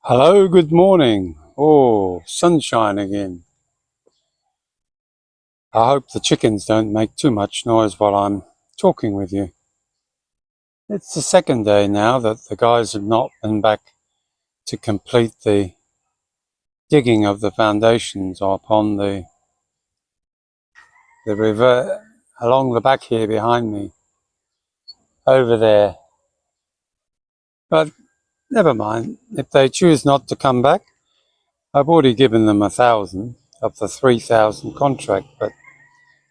Hello, good morning. Oh, sunshine again. I hope the chickens don't make too much noise while I'm talking with you. It's the second day now that the guys have not been back to complete the digging of the foundations upon the river along the back here behind me, over there. But never mind, if they choose not to come back, I've already given them 1,000 of the 3,000 contract, but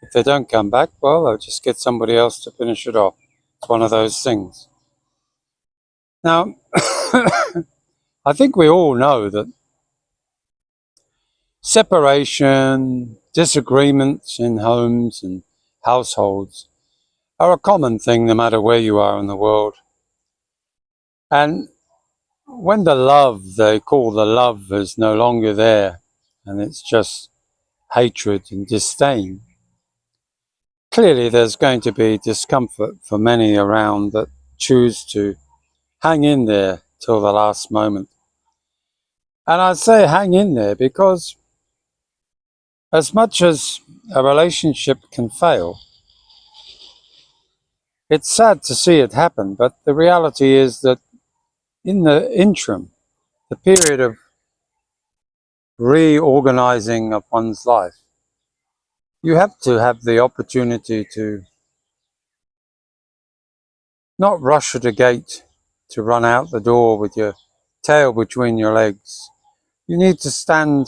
if they don't come back, well, I'll just get somebody else to finish it off. It's one of those things. Now, I think we all know that separation, disagreements in homes and households are a common thing no matter where you are in the world. And when the love, they call the love, is no longer there and it's just hatred and disdain, clearly there's going to be discomfort for many around that choose to hang in there till the last moment. And I say hang in there because as much as a relationship can fail, it's sad to see it happen, but the reality is that in the interim, the period of reorganizing of one's life, you have to have the opportunity to not rush at a gate to run out the door with your tail between your legs. You need to stand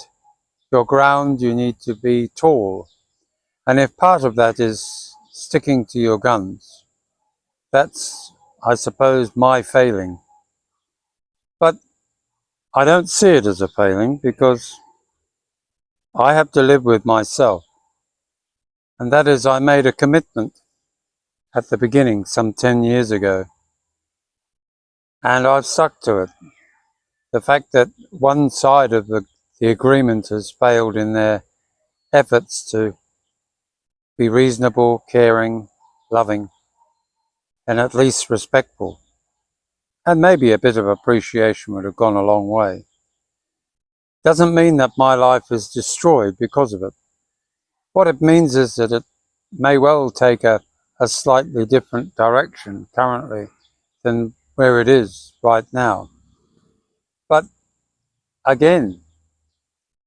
your ground, you need to be tall. And if part of that is sticking to your guns, that's, I suppose, my failing. But I don't see it as a failing because I have to live with myself. And that is, I made a commitment at the beginning, some 10 years ago. And I've stuck to it. The fact that one side of the agreement has failed in their efforts to be reasonable, caring, loving, and at least respectful. And maybe a bit of appreciation would have gone a long way. Doesn't mean that my life is destroyed because of it. What it means is that it may well take a slightly different direction currently than where it is right now. But again,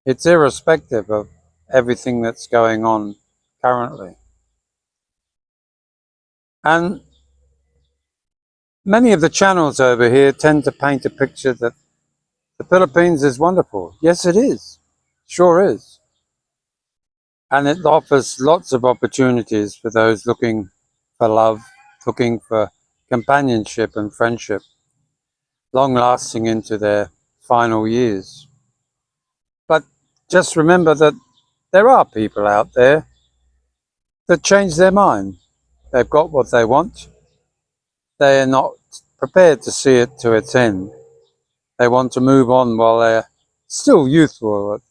it's irrespective of everything that's going on currently. And many of the channels over here tend to paint a picture that the Philippines is wonderful. Yes, it is. Sure is. And it offers lots of opportunities for those looking for love, looking for companionship and friendship, long lasting into their final years. But just remember that there are people out there that change their mind. They've got what they want. They are not prepared to see it to its end. They want to move on while they're still youthful at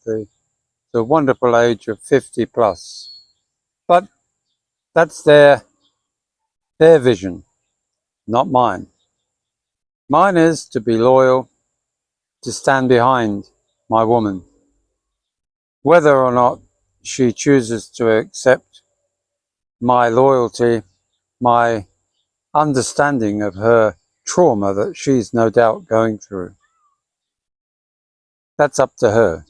the wonderful age of 50 plus. But that's their vision, not mine. Mine is to be loyal, to stand behind my woman. Whether or not she chooses to accept my loyalty, my understanding of her trauma that she's no doubt going through, that's up to her.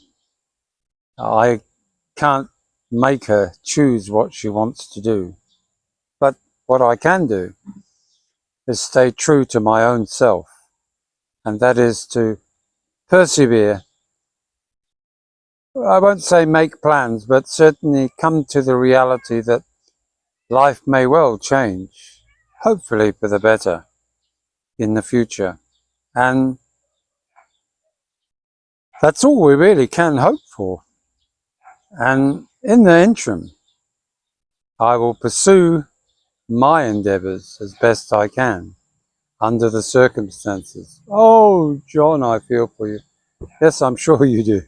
I can't make her choose what she wants to do. But what I can do is stay true to my own self, and that is to persevere. I won't say make plans, but certainly come to the reality that life may well change, hopefully for the better in the future. And that's all we really can hope for. And in the interim, I will pursue my endeavors as best I can under the circumstances. Oh, John, I feel for you. Yes, I'm sure you do.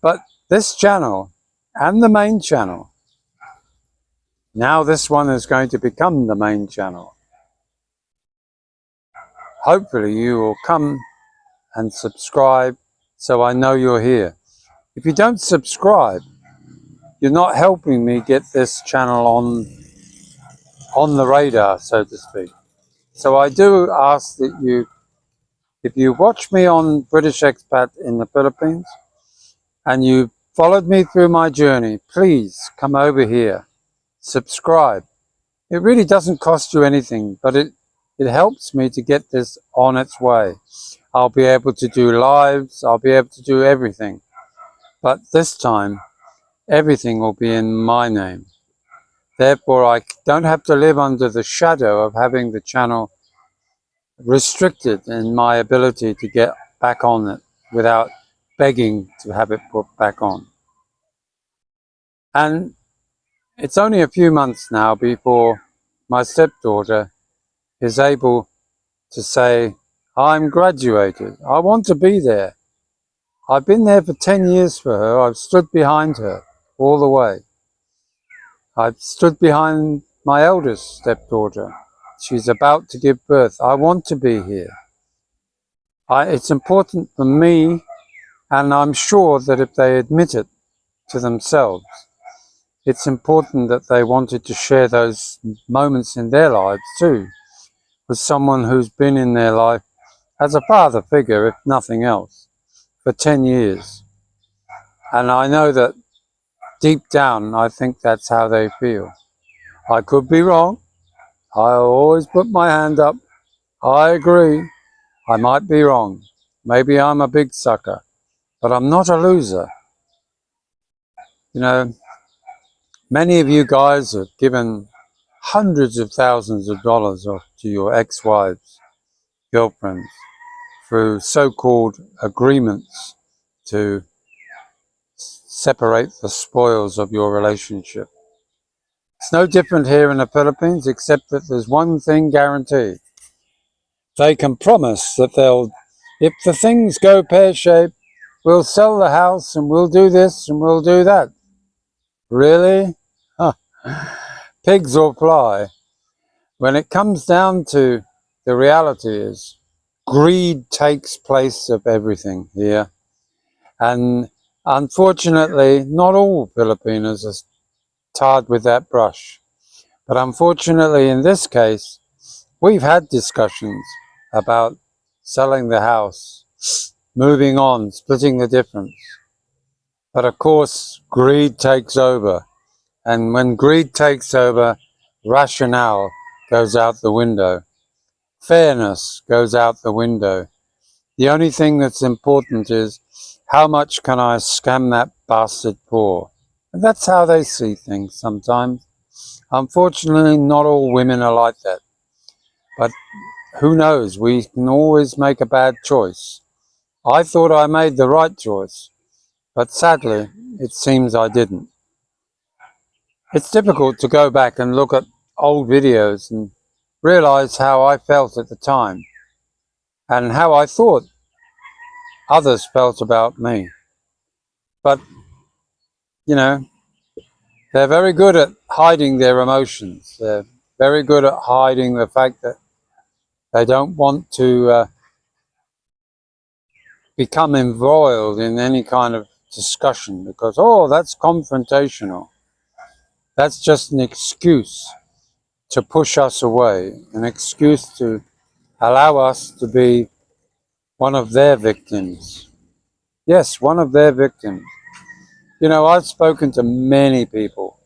But this channel and the main channel, now this one is going to become the main channel. Hopefully you will come and subscribe so I know you're here. If you don't subscribe, you're not helping me get this channel on the radar, so to speak. So I do ask that you, if you watch me on British Expat in the Philippines and you followed me through my journey, please come over here, subscribe. It really doesn't cost you anything, but it helps me to get this on its way. I'll be able to do lives, I'll be able to do everything. But this time, everything will be in my name. Therefore, I don't have to live under the shadow of having the channel restricted in my ability to get back on it without begging to have it put back on. And it's only a few months now before my stepdaughter is able to say, I'm graduated. I want to be there. I've been there for 10 years for her. I've stood behind her all the way. I've stood behind my eldest stepdaughter. She's about to give birth. I want to be here. It's important for me, and I'm sure that if they admit it to themselves, it's important that they wanted to share those moments in their lives too, with someone who's been in their life as a father figure, if nothing else, for 10 years. And I know that deep down, I think that's how they feel. I could be wrong. I always put my hand up. I agree. I might be wrong. Maybe I'm a big sucker, but I'm not a loser. You know, many of you guys have given hundreds of thousands of dollars off to your ex-wives, girlfriends, through so-called agreements to separate the spoils of your relationship. It's no different here in the Philippines, except that there's one thing guaranteed. They can promise that if the things go pear-shaped, we'll sell the house and we'll do this and we'll do that. Really? Huh. Pigs will fly. When it comes down to the reality is, greed takes place of everything here. And unfortunately, not all Filipinos are tarred with that brush. But unfortunately, in this case, we've had discussions about selling the house, moving on, splitting the difference. But of course, greed takes over. And when greed takes over, rationale goes out the window. Fairness goes out the window. The only thing that's important is, how much can I scam that bastard for? And that's how they see things sometimes. Unfortunately, not all women are like that. But who knows? We can always make a bad choice. I thought I made the right choice, but sadly, it seems I didn't. It's difficult to go back and look at old videos and realize how I felt at the time and how I thought others felt about me. But, you know, they're very good at hiding their emotions. They're very good at hiding the fact that they don't want to become embroiled in any kind of discussion because, oh, that's confrontational. That's just an excuse to push us away, an excuse to allow us to be one of their victims. Yes, one of their victims. You know, I've spoken to many people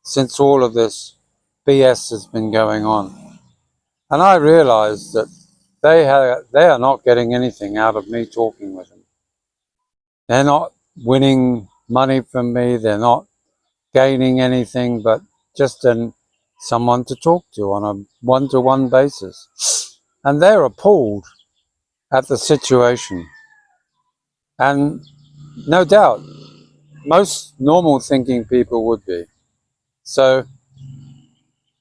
since all of this BS has been going on. And I realize that they are not getting anything out of me talking with them. They're not winning money from me. They're not gaining anything, but just someone to talk to on a one-to-one basis. And they're appalled at the situation. And no doubt, most normal thinking people would be. So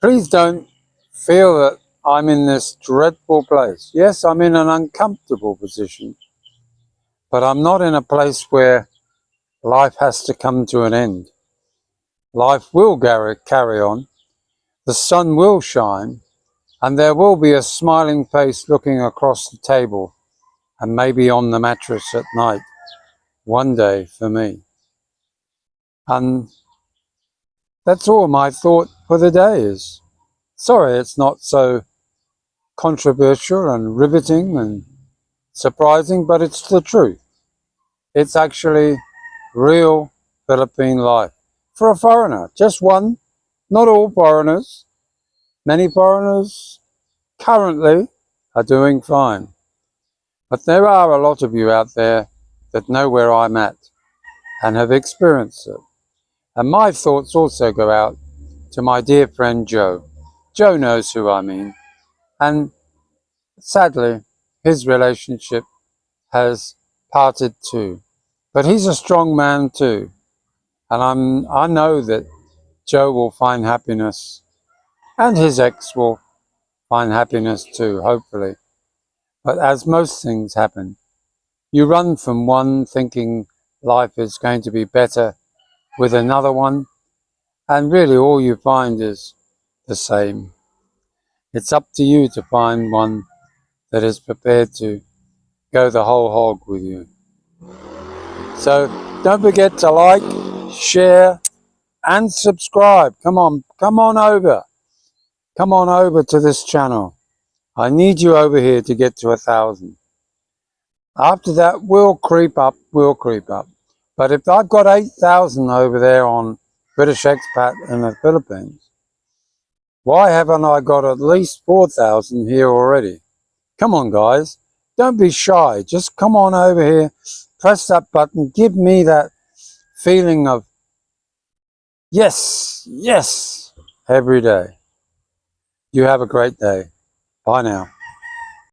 please don't feel that I'm in this dreadful place. Yes, I'm in an uncomfortable position, but I'm not in a place where life has to come to an end. Life will carry on. The sun will shine, and there will be a smiling face looking across the table and maybe on the mattress at night one day for me. And that's all my thought for the day is. Sorry it's not so controversial and riveting and surprising, but it's the truth. It's actually real Philippine life. For a foreigner, just one, not all foreigners. Many foreigners currently are doing fine. But there are a lot of you out there that know where I'm at and have experienced it. And my thoughts also go out to my dear friend Joe. Joe knows who I mean. And sadly, his relationship has parted too. But he's a strong man too. And I know that Joe will find happiness, and his ex will find happiness too, hopefully. But as most things happen, you run from one thinking life is going to be better with another one, and really all you find is the same. It's up to you to find one that is prepared to go the whole hog with you. So don't forget to like, share, and subscribe. Come on over. Come on over to this channel. I need you over here to get to 1,000. After that, we'll creep up. But if I've got 8,000 over there on British Expat in the Philippines, why haven't I got at least 4,000 here already? Come on, guys. Don't be shy. Just come on over here. Press that button. Give me that feeling of yes, yes, every day. You have a great day. Bye now.